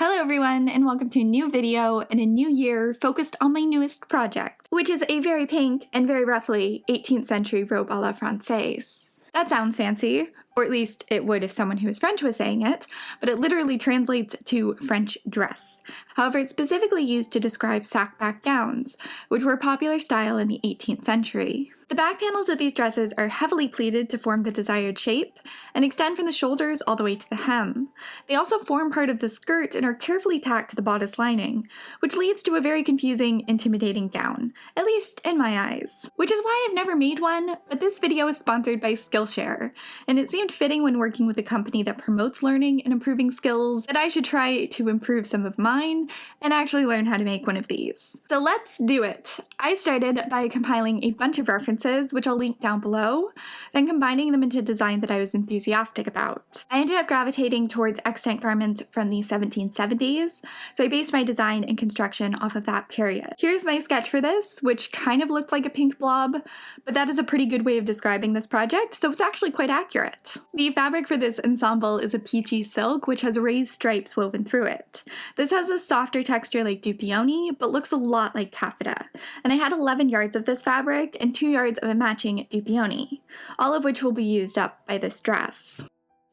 Hello everyone, and welcome to a new video and a new year focused on my newest project, which is a very pink and very roughly 18th century robe a la Française. That sounds fancy, or at least it would if someone who is French was saying it, but it literally translates to French dress. However, it's specifically used to describe sack-back gowns, which were a popular style in the 18th century. The back panels of these dresses are heavily pleated to form the desired shape and extend from the shoulders all the way to the hem. They also form part of the skirt and are carefully tacked to the bodice lining, which leads to a very confusing, intimidating gown, at least in my eyes. Which is why I've never made one, but this video is sponsored by Skillshare, and it seemed fitting when working with a company that promotes learning and improving skills that I should try to improve some of mine and actually learn how to make one of these. So let's do it! I started by compiling a bunch of references, which I'll link down below, then combining them into a design that I was enthusiastic about. I ended up gravitating towards extant garments from the 1770s, so I based my design and construction off of that period. Here's my sketch for this, which kind of looked like a pink blob, but that is a pretty good way of describing this project, so it's actually quite accurate. The fabric for this ensemble is a peachy silk, which has raised stripes woven through it. This has a softer texture like dupioni, but looks a lot like taffeta, and I had 11 yards of this fabric and 2 yards of a matching dupioni, all of which will be used up by this dress.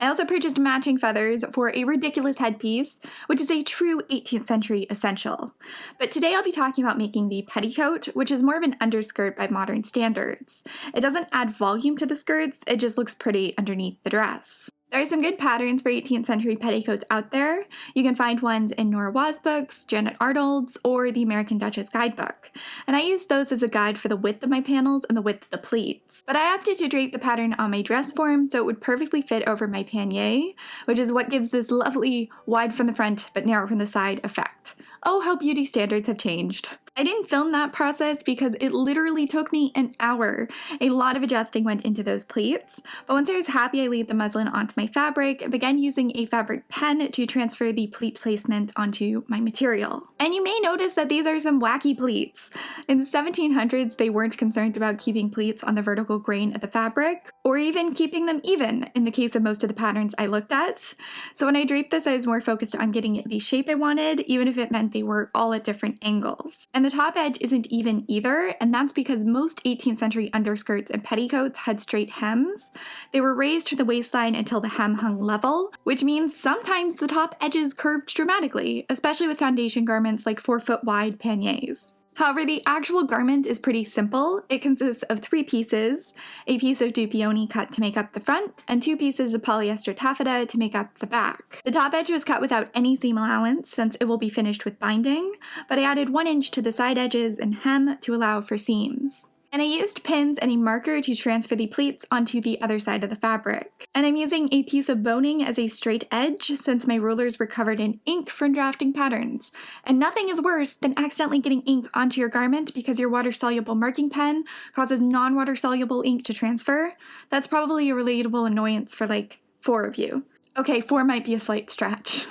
I also purchased matching feathers for a ridiculous headpiece, which is a true 18th century essential. But today I'll be talking about making the petticoat, which is more of an underskirt by modern standards. It doesn't add volume to the skirts, it just looks pretty underneath the dress. There are some good patterns for 18th century petticoats out there. You can find ones in Nora Wa's books, Janet Arnold's, or the American Duchess guidebook. And I used those as a guide for the width of my panels and the width of the pleats. But I opted to drape the pattern on my dress form so it would perfectly fit over my panier, which is what gives this lovely wide from the front but narrow from the side effect. Oh, how beauty standards have changed. I didn't film that process because it literally took me an hour. A lot of adjusting went into those pleats, but once I was happy, I laid the muslin onto my fabric and began using a fabric pen to transfer the pleat placement onto my material. And you may notice that these are some wacky pleats. In the 1700s, they weren't concerned about keeping pleats on the vertical grain of the fabric, or even keeping them even in the case of most of the patterns I looked at. So when I draped this, I was more focused on getting the shape I wanted, even if it meant they were all at different angles. And the top edge isn't even either, and that's because most 18th century underskirts and petticoats had straight hems. They were raised to the waistline until the hem hung level, which means sometimes the top edges curved dramatically, especially with foundation garments like 4-foot wide panniers. However, the actual garment is pretty simple. It consists of 3 pieces, a piece of dupioni cut to make up the front, and 2 pieces of polyester taffeta to make up the back. The top edge was cut without any seam allowance since it will be finished with binding, but I added 1 inch to the side edges and hem to allow for seams. And I used pins and a marker to transfer the pleats onto the other side of the fabric. And I'm using a piece of boning as a straight edge since my rulers were covered in ink from drafting patterns. And nothing is worse than accidentally getting ink onto your garment because your water-soluble marking pen causes non-water-soluble ink to transfer. That's probably a relatable annoyance for like 4 of you. Okay, 4 might be a slight stretch.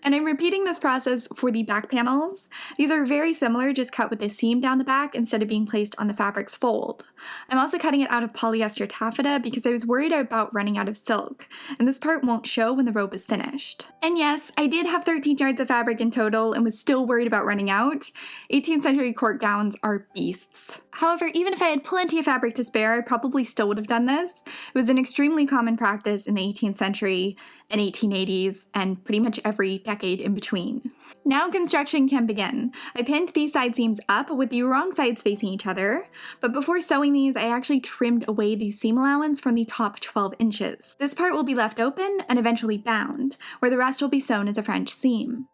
And I'm repeating this process for the back panels. These are very similar, just cut with a seam down the back instead of being placed on the fabric's fold. I'm also cutting it out of polyester taffeta because I was worried about running out of silk, and this part won't show when the robe is finished. And yes, I did have 13 yards of fabric in total and was still worried about running out. 18th century court gowns are beasts. However, even if I had plenty of fabric to spare, I probably still would have done this. It was an extremely common practice in the 18th century and 1880s and pretty much every decade in between. Now construction can begin. I pinned these side seams up with the wrong sides facing each other, but before sewing these, I actually trimmed away the seam allowance from the top 12 inches. This part will be left open and eventually bound, where the rest will be sewn as a French seam.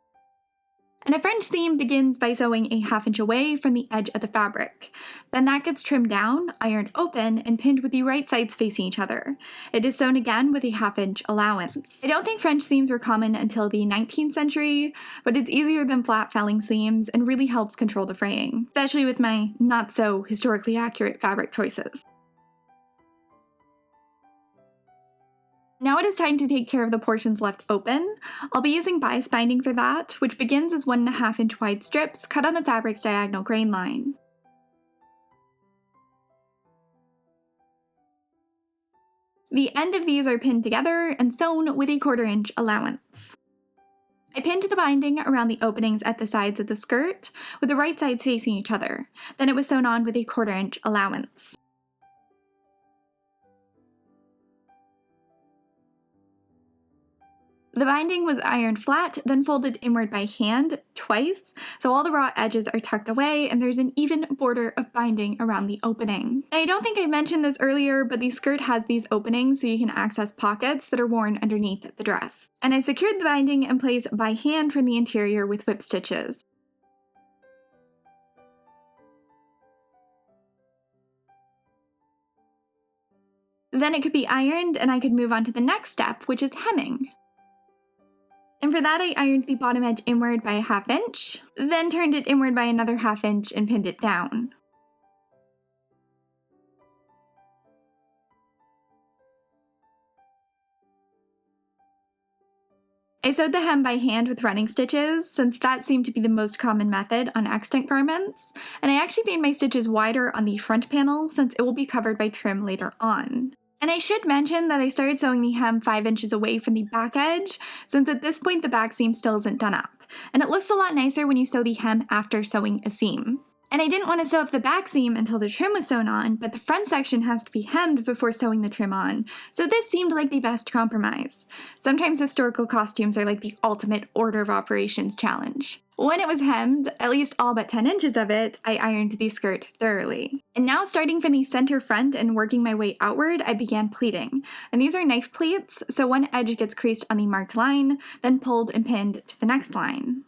And a French seam begins by sewing a 1/2 inch away from the edge of the fabric. Then that gets trimmed down, ironed open, and pinned with the right sides facing each other. It is sewn again with a 1/2 inch allowance. I don't think French seams were common until the 19th century, but it's easier than flat felling seams and really helps control the fraying, especially with my not so historically accurate fabric choices. Now it is time to take care of the portions left open. I'll be using bias binding for that, which begins as 1.5 inch wide strips cut on the fabric's diagonal grain line. The end of these are pinned together and sewn with a 1/4 inch allowance. I pinned the binding around the openings at the sides of the skirt, with the right sides facing each other. Then it was sewn on with a 1/4 inch allowance. The binding was ironed flat, then folded inward by hand twice, so all the raw edges are tucked away and there's an even border of binding around the opening. And I don't think I mentioned this earlier, but the skirt has these openings so you can access pockets that are worn underneath the dress. And I secured the binding in place by hand from the interior with whip stitches. Then it could be ironed and I could move on to the next step, which is hemming. And for that, I ironed the bottom edge inward by a 1/2 inch, then turned it inward by another 1/2 inch and pinned it down. I sewed the hem by hand with running stitches, since that seemed to be the most common method on extant garments, and I actually made my stitches wider on the front panel since it will be covered by trim later on. And I should mention that I started sewing the hem 5 inches away from the back edge, since at this point the back seam still isn't done up, and it looks a lot nicer when you sew the hem after sewing a seam. And I didn't want to sew up the back seam until the trim was sewn on, but the front section has to be hemmed before sewing the trim on, so this seemed like the best compromise. Sometimes historical costumes are like the ultimate order of operations challenge. When it was hemmed, at least all but 10 inches of it, I ironed the skirt thoroughly. And now starting from the center front and working my way outward, I began pleating. And these are knife pleats, so one edge gets creased on the marked line, then pulled and pinned to the next line.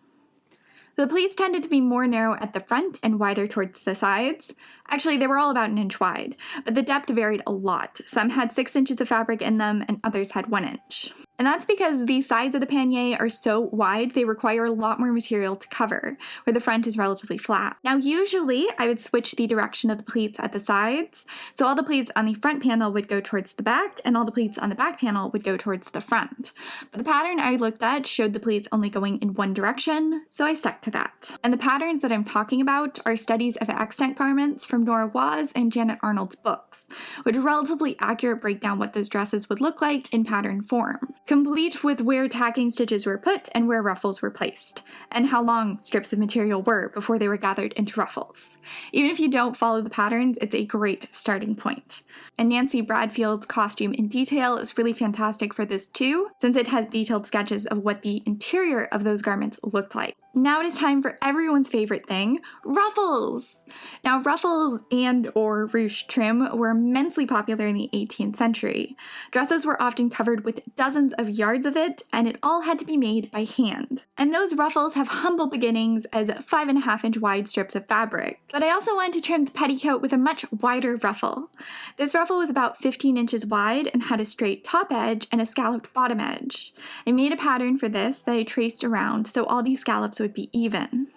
The pleats tended to be more narrow at the front and wider towards the sides. Actually, they were all about 1 inch wide, but the depth varied a lot. Some had 6 inches of fabric in them and others had 1 inch. And that's because the sides of the pannier are so wide they require a lot more material to cover, where the front is relatively flat. Now usually I would switch the direction of the pleats at the sides, so all the pleats on the front panel would go towards the back and all the pleats on the back panel would go towards the front. But the pattern I looked at showed the pleats only going in one direction, so I stuck to that. And the patterns that I'm talking about are studies of extant garments from Nora Waz and Janet Arnold's books, which relatively accurate break down what those dresses would look like in pattern form, complete with where tacking stitches were put and where ruffles were placed, and how long strips of material were before they were gathered into ruffles. Even if you don't follow the patterns, it's a great starting point. And Nancy Bradfield's costume in detail is really fantastic for this too, since it has detailed sketches of what the interior of those garments looked like. Now it is time for everyone's favorite thing, ruffles! Now ruffles and/or ruche trim were immensely popular in the 18th century. Dresses were often covered with dozens of yards of it, and it all had to be made by hand. And those ruffles have humble beginnings as 5.5 inch wide strips of fabric. But I also wanted to trim the petticoat with a much wider ruffle. This ruffle was about 15 inches wide and had a straight top edge and a scalloped bottom edge. I made a pattern for this that I traced around so all these scallops would be even.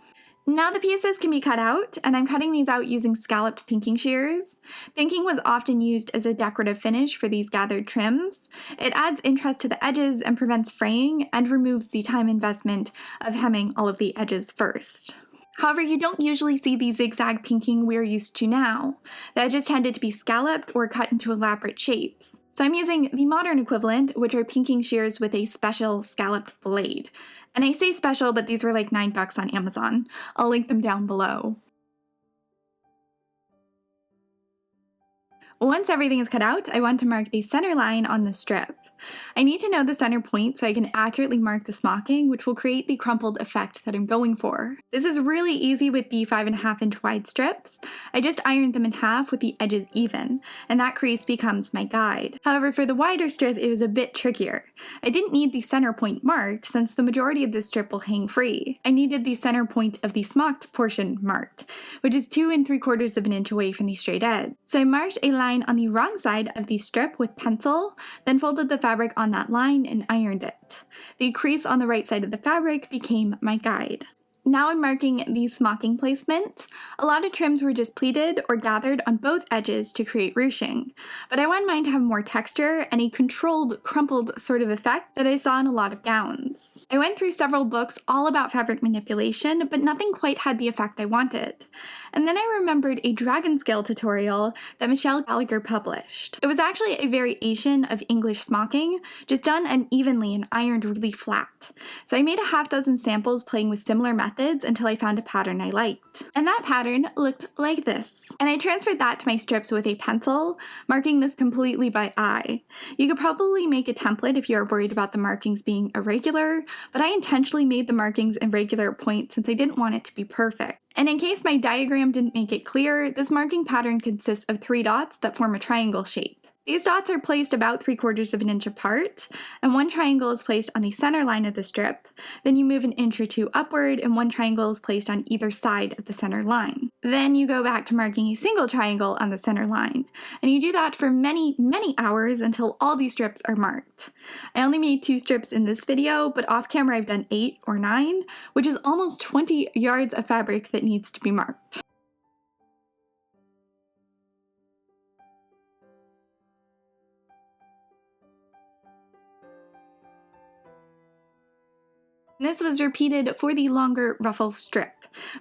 Now the pieces can be cut out, and I'm cutting these out using scalloped pinking shears. Pinking was often used as a decorative finish for these gathered trims. It adds interest to the edges and prevents fraying, and removes the time investment of hemming all of the edges first. However, you don't usually see the zigzag pinking we're used to now. The edges tended to be scalloped or cut into elaborate shapes. So I'm using the modern equivalent, which are pinking shears with a special scalloped blade. And I say special, but these were like $9 on Amazon. I'll link them down below. Once everything is cut out, I want to mark the center line on the strip. I need to know the center point so I can accurately mark the smocking, which will create the crumpled effect that I'm going for. This is really easy with the 5.5 inch wide strips. I just ironed them in half with the edges even, and that crease becomes my guide. However, for the wider strip, it was a bit trickier. I didn't need the center point marked since the majority of this strip will hang free. I needed the center point of the smocked portion marked, which is 2 3/4 inch away from the straight edge. So I marked a line on the wrong side of the strip with pencil, then folded the fabric on that line and ironed it. The crease on the right side of the fabric became my guide. Now I'm marking the smocking placement. A lot of trims were just pleated or gathered on both edges to create ruching, but I wanted mine to have more texture and a controlled, crumpled sort of effect that I saw in a lot of gowns. I went through several books all about fabric manipulation, but nothing quite had the effect I wanted. And then I remembered a dragon scale tutorial that Michelle Gallagher published. It was actually a variation of English smocking, just done unevenly and ironed really flat. So I made a half dozen samples playing with similar methods until I found a pattern I liked. And that pattern looked like this. And I transferred that to my strips with a pencil, marking this completely by eye. You could probably make a template if you are worried about the markings being irregular, but I intentionally made the markings irregular at points since I didn't want it to be perfect. And in case my diagram didn't make it clear, this marking pattern consists of 3 dots that form a triangle shape. These dots are placed about 3/4 of an inch apart, and one triangle is placed on the center line of the strip. Then you move an inch or 2 upward, and one triangle is placed on either side of the center line. Then you go back to marking a single triangle on the center line, and you do that for many, many hours until all these strips are marked. I only made 2 strips in this video, but off camera I've done 8 or 9, which is almost 20 yards of fabric that needs to be marked. This was repeated for the longer ruffle strip.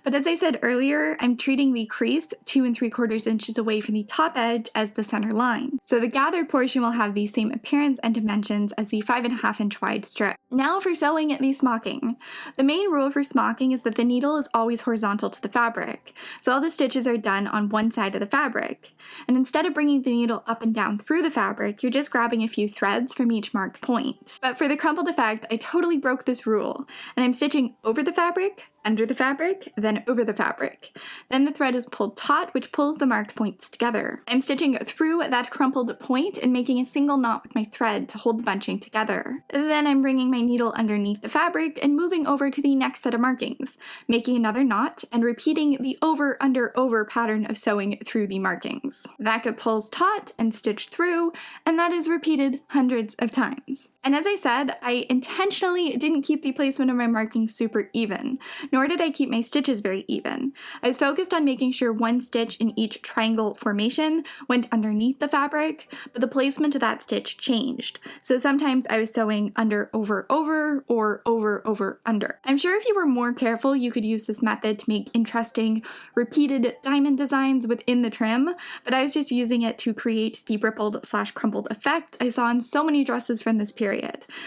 But as I said earlier, I'm treating the crease 2 3/4 inches away from the top edge as the center line. So the gathered portion will have the same appearance and dimensions as the 5.5 inch wide strip. Now for sewing the smocking. The main rule for smocking is that the needle is always horizontal to the fabric, so all the stitches are done on one side of the fabric. And instead of bringing the needle up and down through the fabric, you're just grabbing a few threads from each marked point. But for the crumpled effect, I totally broke this rule, and I'm stitching over the fabric, under the fabric, then over the fabric. Then the thread is pulled taut, which pulls the marked points together. I'm stitching through that crumpled point and making a single knot with my thread to hold the bunching together. Then I'm bringing my needle underneath the fabric and moving over to the next set of markings, making another knot and repeating the over, under, over pattern of sewing through the markings. That gets pulled taut and stitched through, and that is repeated hundreds of times. And as I said, I intentionally didn't keep the placement of my markings super even, nor did I keep my stitches very even. I was focused on making sure one stitch in each triangle formation went underneath the fabric, but the placement of that stitch changed. So sometimes I was sewing under, over, over, or over, over, under. I'm sure if you were more careful, you could use this method to make interesting, repeated diamond designs within the trim, but I was just using it to create the rippled/crumpled effect I saw in so many dresses from this period.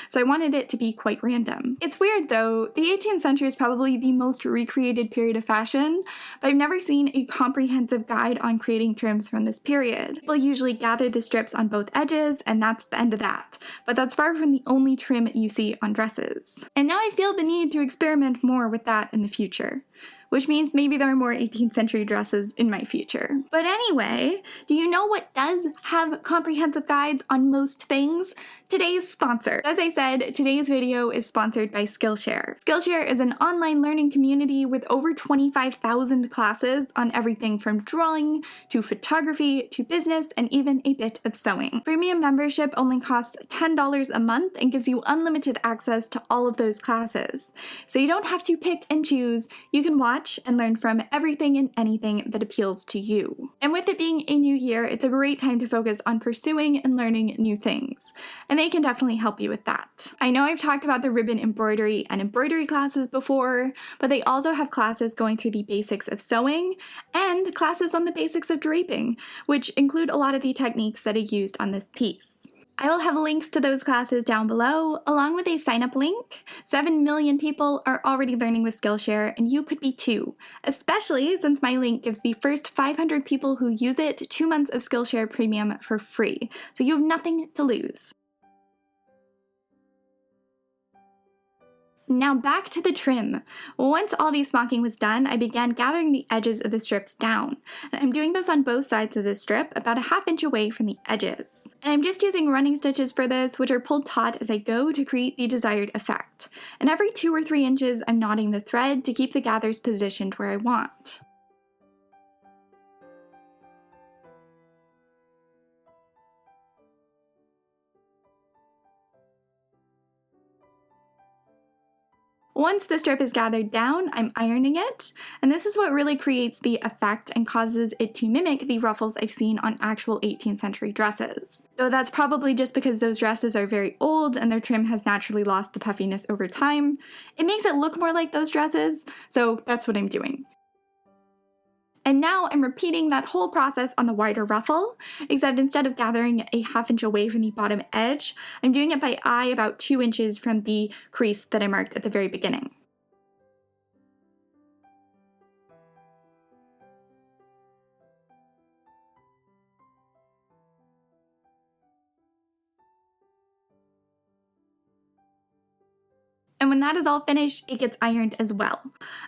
So I wanted it to be quite random. It's weird though, the 18th century is probably the most recreated period of fashion, but I've never seen a comprehensive guide on creating trims from this period. People usually gather the strips on both edges, and that's the end of that, but that's far from the only trim you see on dresses. And now I feel the need to experiment more with that in the future, which means maybe there are more 18th century dresses in my future. But anyway, do you know what does have comprehensive guides on most things? Today's sponsor. As I said, today's video is sponsored by Skillshare. Skillshare is an online learning community with over 25,000 classes on everything from drawing to photography to business and even a bit of sewing. Premium membership only costs $10 a month and gives you unlimited access to all of those classes. So you don't have to pick and choose, you can watch and learn from everything and anything that appeals to you. And with it being a new year, it's a great time to focus on pursuing and learning new things. And they can definitely help you with that. I know I've talked about the ribbon embroidery and embroidery classes before, but they also have classes going through the basics of sewing and classes on the basics of draping, which include a lot of the techniques that I used on this piece. I will have links to those classes down below, along with a sign-up link. 7 million people are already learning with Skillshare, and you could be too, especially since my link gives the first 500 people who use it 2 months of Skillshare Premium for free, so you have nothing to lose. Now back to the trim. Once all the smocking was done, I began gathering the edges of the strips down. And I'm doing this on both sides of the strip, about a ½ inch away from the edges. And I'm just using running stitches for this, which are pulled taut as I go to create the desired effect. And every 2 or 3 inches, I'm knotting the thread to keep the gathers positioned where I want. Once the strip is gathered down, I'm ironing it, and this is what really creates the effect and causes it to mimic the ruffles I've seen on actual 18th century dresses. Though that's probably just because those dresses are very old and their trim has naturally lost the puffiness over time. It makes it look more like those dresses, so that's what I'm doing. And now I'm repeating that whole process on the wider ruffle, except instead of gathering a ½ inch away from the bottom edge, I'm doing it by eye about 2 inches from the crease that I marked at the very beginning. And when that is all finished, it gets ironed as well.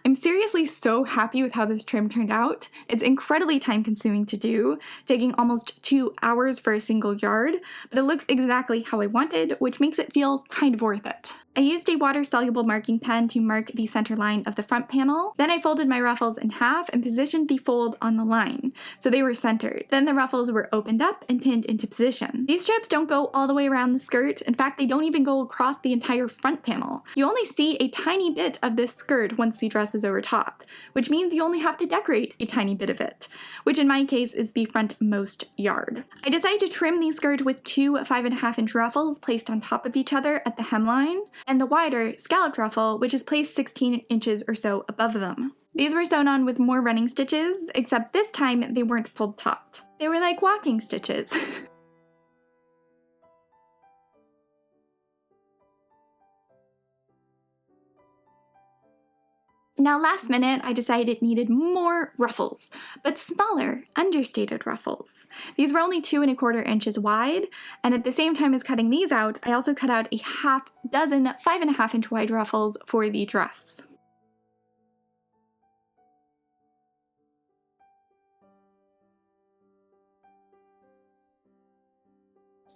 I'm seriously so happy with how this trim turned out. It's incredibly time consuming to do, taking almost 2 hours for a single yard, but it looks exactly how I wanted, which makes it feel kind of worth it. I used a water-soluble marking pen to mark the center line of the front panel. Then I folded my ruffles in half and positioned the fold on the line, so they were centered. Then the ruffles were opened up and pinned into position. These strips don't go all the way around the skirt. In fact, they don't even go across the entire front panel. You only see a tiny bit of this skirt once the dress is over top, which means you only have to decorate a tiny bit of it, which in my case is the frontmost yard. I decided to trim the skirt with 2 5½ inch ruffles placed on top of each other at the hemline, and the wider scalloped ruffle, which is placed 16 inches or so above them. These were sewn on with more running stitches, except this time they weren't full topped. They were like walking stitches. Now last minute, I decided it needed more ruffles, but smaller, understated ruffles. These were only 2 1/4 inches wide, and at the same time as cutting these out, I also cut out a ½ dozen 5½ inch wide ruffles for the dress.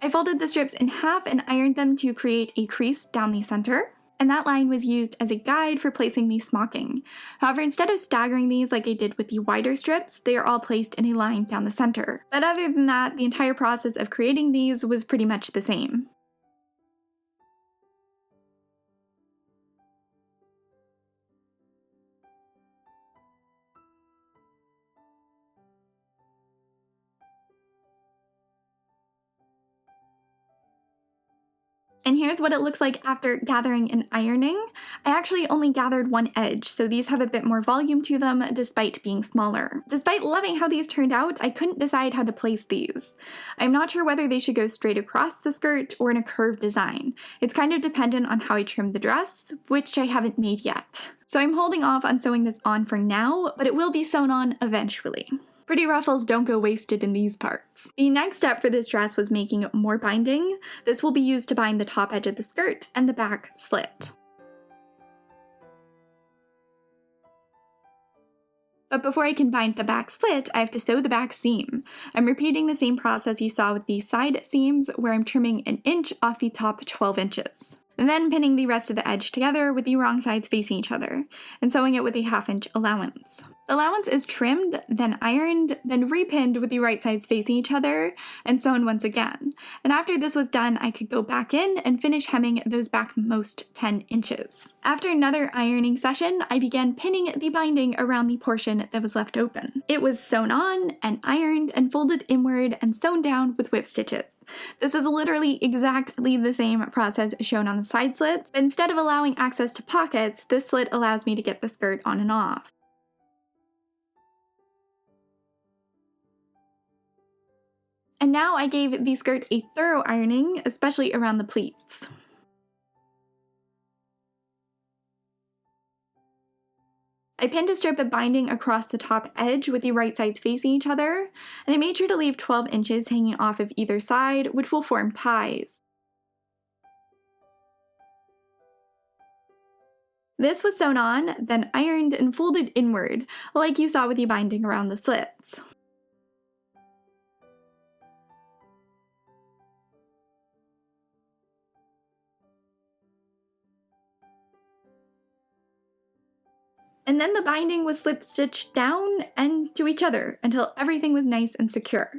I folded the strips in half and ironed them to create a crease down the center. And that line was used as a guide for placing the smocking. However, instead of staggering these like I did with the wider strips, they are all placed in a line down the center. But other than that, the entire process of creating these was pretty much the same. And here's what it looks like after gathering and ironing. I actually only gathered one edge, so these have a bit more volume to them despite being smaller. Despite loving how these turned out, I couldn't decide how to place these. I'm not sure whether they should go straight across the skirt or in a curved design. It's kind of dependent on how I trim the dress, which I haven't made yet. So I'm holding off on sewing this on for now, but it will be sewn on eventually. Pretty ruffles don't go wasted in these parts. The next step for this dress was making more binding. This will be used to bind the top edge of the skirt and the back slit. But before I can bind the back slit, I have to sew the back seam. I'm repeating the same process you saw with the side seams, where I'm trimming 1 inch off the top 12 inches. And then pinning the rest of the edge together with the wrong sides facing each other, and sewing it with a ½ inch allowance. The allowance is trimmed, then ironed, then repinned with the right sides facing each other, and sewn once again. And after this was done, I could go back in and finish hemming those backmost 10 inches. After another ironing session, I began pinning the binding around the portion that was left open. It was sewn on, and ironed, and folded inward, and sewn down with whip stitches. This is literally exactly the same process shown on the side slits, but instead of allowing access to pockets, this slit allows me to get the skirt on and off. And now I gave the skirt a thorough ironing, especially around the pleats. I pinned a strip of binding across the top edge with the right sides facing each other, and I made sure to leave 12 inches hanging off of either side, which will form ties. This was sewn on, then ironed and folded inward, like you saw with the binding around the slits. And then the binding was slip stitched down and to each other until everything was nice and secure.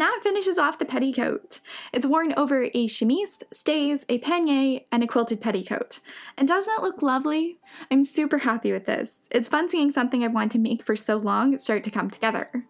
that finishes off the petticoat. It's worn over a chemise, stays, a panier, and a quilted petticoat. And doesn't it look lovely? I'm super happy with this. It's fun seeing something I've wanted to make for so long start to come together.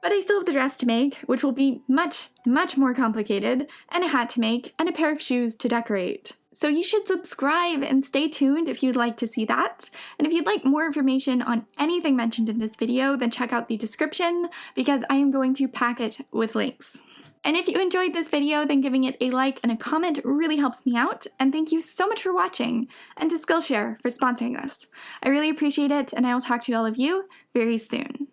But I still have the dress to make, which will be much, much more complicated, and a hat to make, and a pair of shoes to decorate. So you should subscribe and stay tuned if you'd like to see that. And if you'd like more information on anything mentioned in this video, then check out the description, because I am going to pack it with links. And if you enjoyed this video, then giving it a like and a comment really helps me out, and thank you so much for watching, and to Skillshare for sponsoring this. I really appreciate it, and I will talk to all of you very soon.